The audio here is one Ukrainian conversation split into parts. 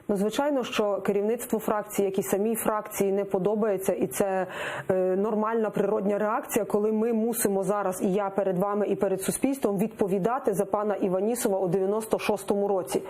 Ну, звичайно, що керівництву фракції, як і самій фракції, не подобається, і це нормальна природня реакція, коли ми мусимо зараз, і я перед вами, і перед суспільством, відповідати за пана Іванісова у 96-му році.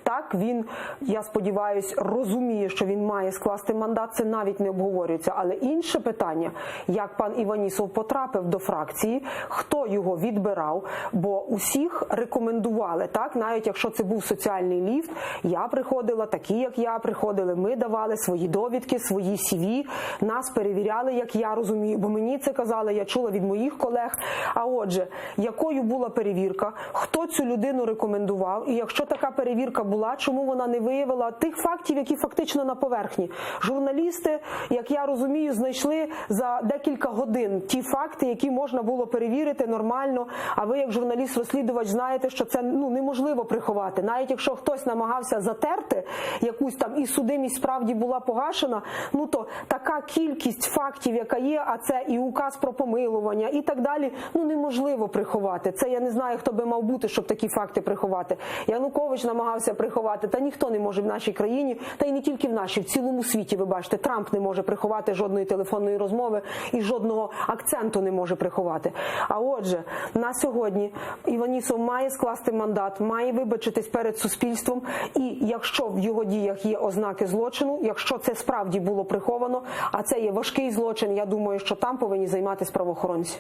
Так, він, я сподіваюся, розуміє, що він має скласти мандат, це навіть не обговорюється. Але інше питання, як пан Іванісов потрапив до фракції, хто його відбирав, бо усіх рекомендували, так, навіть якщо це був соціальний ліфт, я приходила, такі, як я приходили, ми давали свої довідки, свої CV, нас перевіряли, як я розумію, бо мені це казали, я чула від моїх колег. А отже, якою була перевірка, хто цю людину рекомендував, і якщо така перевірка була, чому вона не виявила тих фактів, які фактично на поверхні. Журналісти, як я розумію, знайшли за декілька годин ті факти, які можна було перевірити нормально, а ви, як журналіст-розслідувач, знаєте, що це неможливо приховати. Навіть якщо хтось намагався затерти якусь там і судимість справді була погашена, ну то така кількість фактів, яка є, а це і указ про помилування і так далі, ну неможливо приховати. Це я не знаю, хто би мав бути, щоб такі факти приховати. Янукович намагався приховати, та ніхто не може в нашій країні, та й не тільки в нашій, в цілому світі, ви бачите, Трамп не може приховати жодної телефонної розмови і жодного акценту не може приховати. А отже, на сьогодні Іванісов має скласти мандат, має вибачитись перед суспільством, і якщо в його діях є ознаки злочину, якщо це справді було приховано, а це є важкий злочин, я думаю, що там повинні займатися правоохоронці.